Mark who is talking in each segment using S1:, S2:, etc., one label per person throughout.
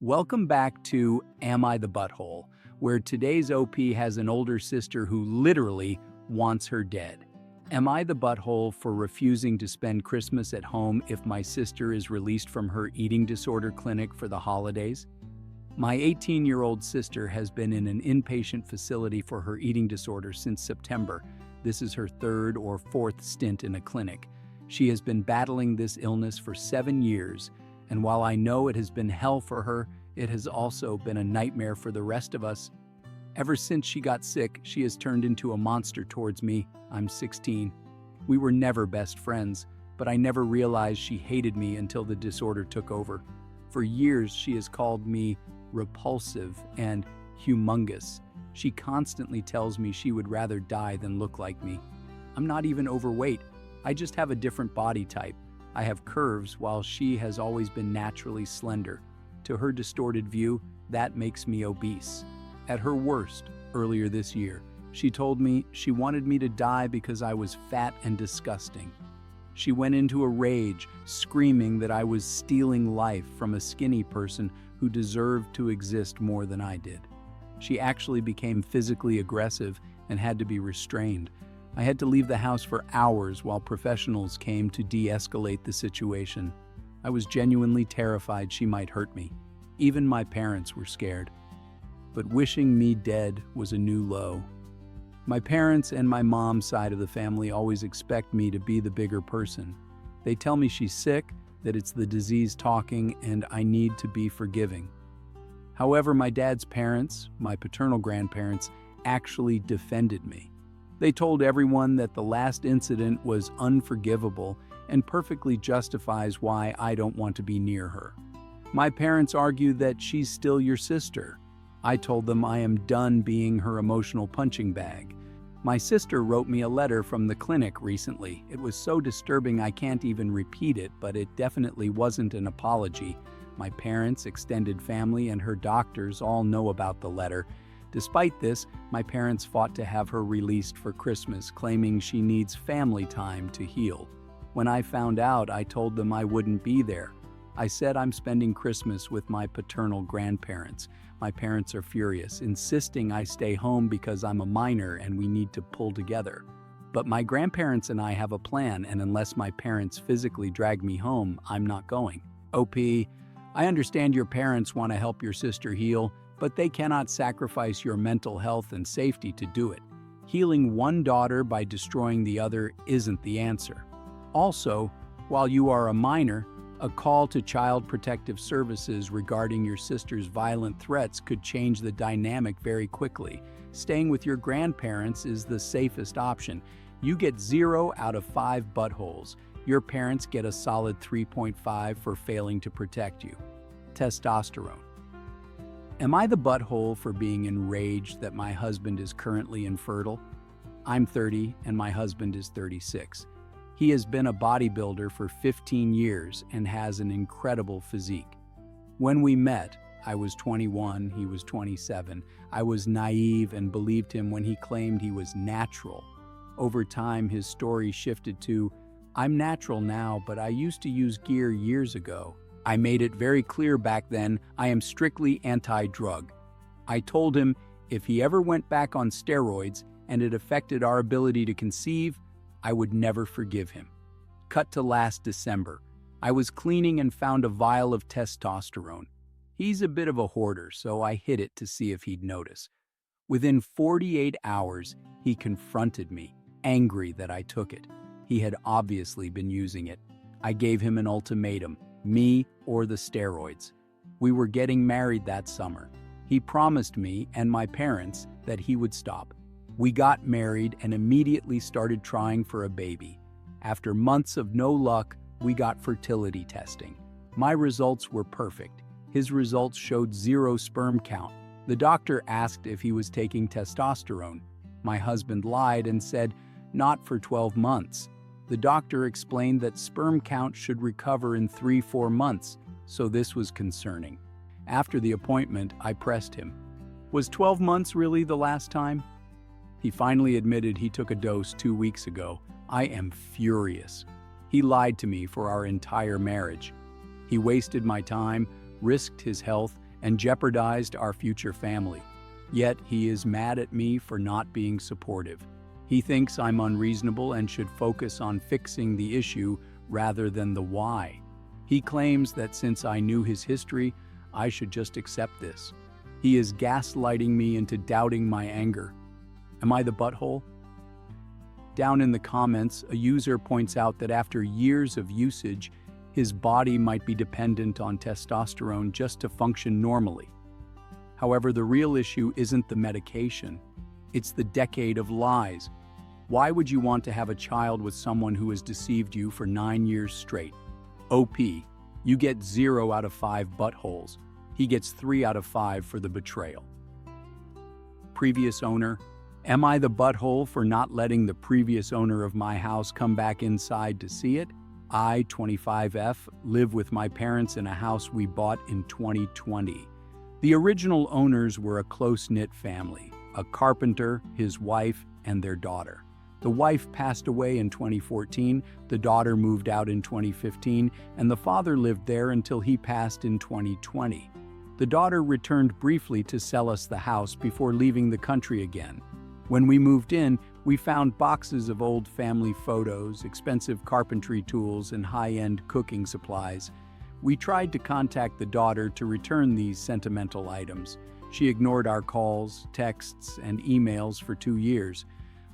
S1: Welcome back to Am I the Butthole, where today's OP has an older sister who literally wants her dead. Am I the butthole for refusing to spend Christmas at home if my sister is released from her eating disorder clinic for the holidays? My 18-year-old sister has been in an inpatient facility for her eating disorder since September. This is her third or fourth stint in a clinic. She has been battling this illness for 7 years, and while I know it has been hell for her, it has also been a nightmare for the rest of us. Ever since she got sick, she has turned into a monster towards me. I'm 16. We were never best friends, but I never realized she hated me until the disorder took over. For years, she has called me repulsive and humongous. She constantly tells me she would rather die than look like me. I'm not even overweight. I just have a different body type. I have curves while she has always been naturally slender. To her distorted view, that makes me obese. At her worst, earlier this year, she told me she wanted me to die because I was fat and disgusting. She went into a rage, screaming that I was stealing life from a skinny person who deserved to exist more than I did. She actually became physically aggressive and had to be restrained. I had to leave the house for hours while professionals came to de-escalate the situation. I was genuinely terrified she might hurt me. Even my parents were scared. But wishing me dead was a new low. My parents and my mom's side of the family always expect me to be the bigger person. They tell me she's sick, that it's the disease talking, and I need to be forgiving. However, my dad's parents, my paternal grandparents, actually defended me. They told everyone that the last incident was unforgivable and perfectly justifies why I don't want to be near her. My parents argue that she's still your sister. I told them I am done being her emotional punching bag. My sister wrote me a letter from the clinic recently. It was so disturbing I can't even repeat it, but it definitely wasn't an apology. My parents, extended family, and her doctors all know about the letter. Despite this, my parents fought to have her released for Christmas, claiming she needs family time to heal. When I found out, I told them I wouldn't be there. I said I'm spending Christmas with my paternal grandparents. My parents are furious, insisting I stay home because I'm a minor and we need to pull together. But my grandparents and I have a plan, and unless my parents physically drag me home, I'm not going. OP, I understand your parents want to help your sister heal, but they cannot sacrifice your mental health and safety to do it. Healing one daughter by destroying the other isn't the answer. Also, while you are a minor, a call to Child Protective Services regarding your sister's violent threats could change the dynamic very quickly. Staying with your grandparents is the safest option. You get 0 out of 5 buttholes. Your parents get a solid 3.5 for failing to protect you. Testosterone. Am I the butthole for being enraged that my husband is currently infertile? I'm 30 and my husband is 36. He has been a bodybuilder for 15 years and has an incredible physique. When we met, I was 21, he was 27. I was naive and believed him when he claimed he was natural. Over time, his story shifted to, I'm natural now, but I used to use gear years ago. I made it very clear back then, I am strictly anti-drug. I told him if he ever went back on steroids and it affected our ability to conceive, I would never forgive him. Cut to last December. I was cleaning and found a vial of testosterone. He's a bit of a hoarder, so I hid it to see if he'd notice. Within 48 hours, he confronted me, angry that I took it. He had obviously been using it. I gave him an ultimatum, me or the steroids. We were getting married that summer. He promised me and my parents that he would stop. We got married and immediately started trying for a baby. After months of no luck, we got fertility testing. My results were perfect. His results showed 0 sperm count. The doctor asked if he was taking testosterone. My husband lied and said, not for 12 months. The doctor explained that sperm count should recover in 3-4 months, so this was concerning. After the appointment, I pressed him. Was 12 months really the last time? He finally admitted he took a dose 2 weeks ago. I am furious. He lied to me for our entire marriage. He wasted my time, risked his health, and jeopardized our future family. Yet he is mad at me for not being supportive. He thinks I'm unreasonable and should focus on fixing the issue rather than the why. He claims that since I knew his history, I should just accept this. He is gaslighting me into doubting my anger. Am I the butthole? Down in the comments, a user points out that after years of usage, his body might be dependent on testosterone just to function normally. However, the real issue isn't the medication. It's the decade of lies. Why would you want to have a child with someone who has deceived you for 9 years straight? OP, you get 0 out of 5 buttholes. He gets 3 out of 5 for the betrayal. Previous owner, am I the butthole for not letting the previous owner of my house come back inside to see it? I, 25F, live with my parents in a house we bought in 2020. The original owners were a close-knit family, a carpenter, his wife, and their daughter. The wife passed away in 2014, the daughter moved out in 2015, and the father lived there until he passed in 2020. The daughter returned briefly to sell us the house before leaving the country again. When we moved in, we found boxes of old family photos, expensive carpentry tools, and high-end cooking supplies. We tried to contact the daughter to return these sentimental items. She ignored our calls, texts, and emails for 2 years.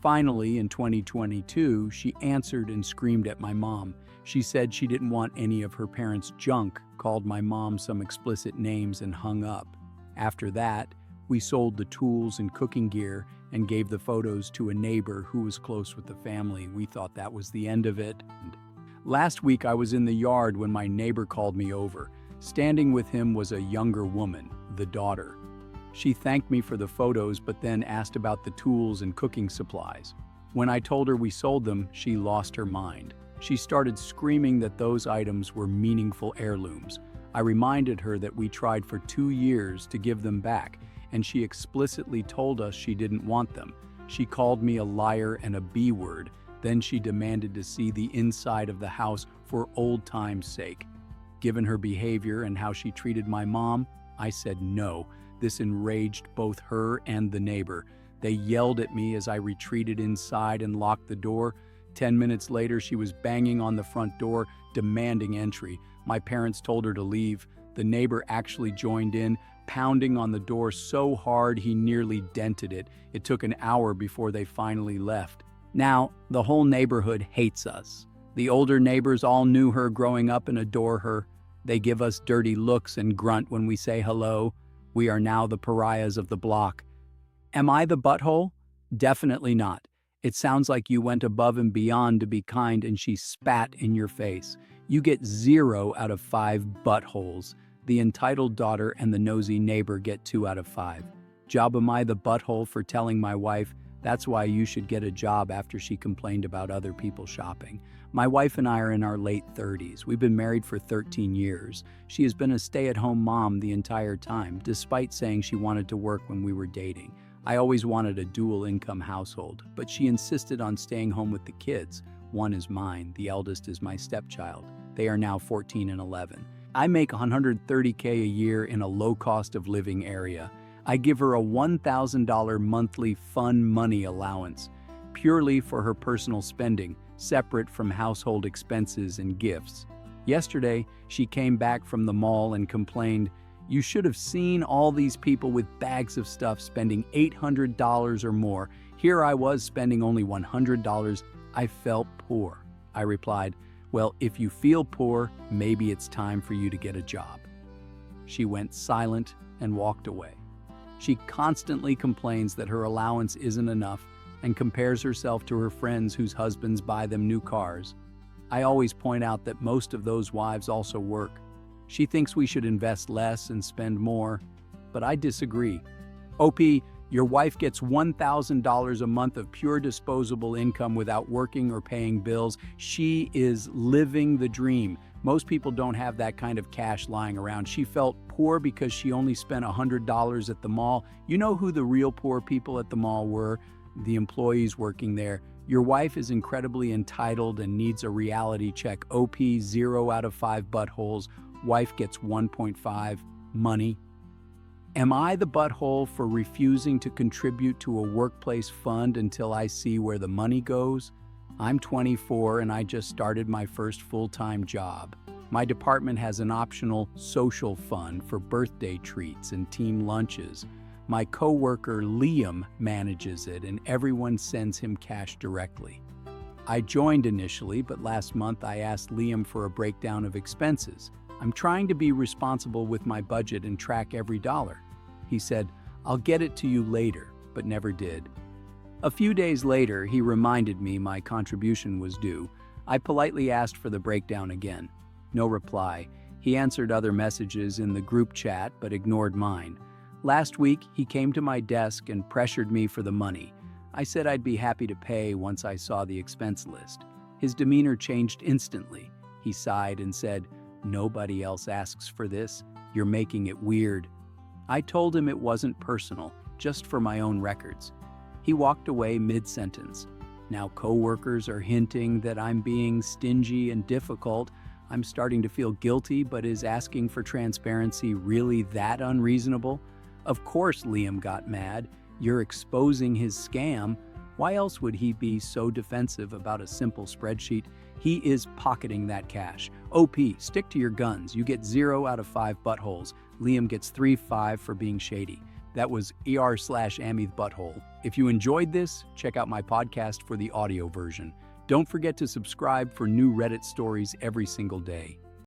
S1: Finally, in 2022, she answered and screamed at my mom. She said she didn't want any of her parents' junk, called my mom some explicit names, and hung up. After that, we sold the tools and cooking gear and gave the photos to a neighbor who was close with the family. We thought that was the end of it. Last week, I was in the yard when my neighbor called me over. Standing with him was a younger woman, the daughter. She thanked me for the photos, but then asked about the tools and cooking supplies. When I told her we sold them, she lost her mind. She started screaming that those items were meaningful heirlooms. I reminded her that we tried for 2 years to give them back, and she explicitly told us she didn't want them. She called me a liar and a B-word. Then she demanded to see the inside of the house for old time's sake. Given her behavior and how she treated my mom, I said no. This enraged both her and the neighbor. They yelled at me as I retreated inside and locked the door. 10 minutes later, she was banging on the front door, demanding entry. My parents told her to leave. The neighbor actually joined in, pounding on the door so hard he nearly dented it. It took an hour before they finally left. Now, the whole neighborhood hates us. The older neighbors all knew her growing up and adore her. They give us dirty looks and grunt when we say hello. We are now the pariahs of the block. Am I the butthole? Definitely not. It sounds like you went above and beyond to be kind and she spat in your face. You get 0 out of 5 buttholes. The entitled daughter and the nosy neighbor get 2 out of 5. Job, am I the butthole for telling my wife that's why you should get a job after she complained about other people shopping? My wife and I are in our late 30s. We've been married for 13 years. She has been a stay-at-home mom the entire time, despite saying she wanted to work when we were dating. I always wanted a dual-income household, but she insisted on staying home with the kids. One is mine, the eldest is my stepchild. They are now 14 and 11. I make $130K a year in a low-cost of living area. I give her a $1,000 monthly fun money allowance, purely for her personal spending, separate from household expenses and gifts. Yesterday, she came back from the mall and complained, "You should have seen all these people with bags of stuff spending $800 or more. Here I was spending only $100. I felt poor." I replied, "Well, if you feel poor, maybe it's time for you to get a job." She went silent and walked away. She constantly complains that her allowance isn't enough and compares herself to her friends whose husbands buy them new cars. I always point out that most of those wives also work. She thinks we should invest less and spend more, but I disagree. OP, your wife gets $1,000 a month of pure disposable income without working or paying bills. She is living the dream. Most people don't have that kind of cash lying around. She felt poor because she only spent $100 at the mall. You know who the real poor people at the mall were? The employees working there. Your wife is incredibly entitled and needs a reality check. OP, 0 out of 5 buttholes. Wife gets 1.5. Money. Am I the butthole for refusing to contribute to a workplace fund until I see where the money goes? I'm 24 and I just started my first full-time job. My department has an optional social fund for birthday treats and team lunches. My coworker Liam manages it and everyone sends him cash directly. I joined initially, but last month I asked Liam for a breakdown of expenses. I'm trying to be responsible with my budget and track every dollar. He said, "I'll get it to you later," but never did. A few days later, he reminded me my contribution was due. I politely asked for the breakdown again. No reply. He answered other messages in the group chat, but ignored mine. Last week, he came to my desk and pressured me for the money. I said I'd be happy to pay once I saw the expense list. His demeanor changed instantly. He sighed and said, "Nobody else asks for this. You're making it weird." I told him it wasn't personal, just for my own records. He walked away mid-sentence. Now coworkers are hinting that I'm being stingy and difficult. I'm starting to feel guilty, but is asking for transparency really that unreasonable? Of course Liam got mad. You're exposing his scam. Why else would he be so defensive about a simple spreadsheet? He is pocketing that cash. OP, stick to your guns. You get 0 out of 5 buttholes. Liam gets 3-5 for being shady. That was AR/AmItheButthole. If you enjoyed this, check out my podcast for the audio version. Don't forget to subscribe for new Reddit stories every single day.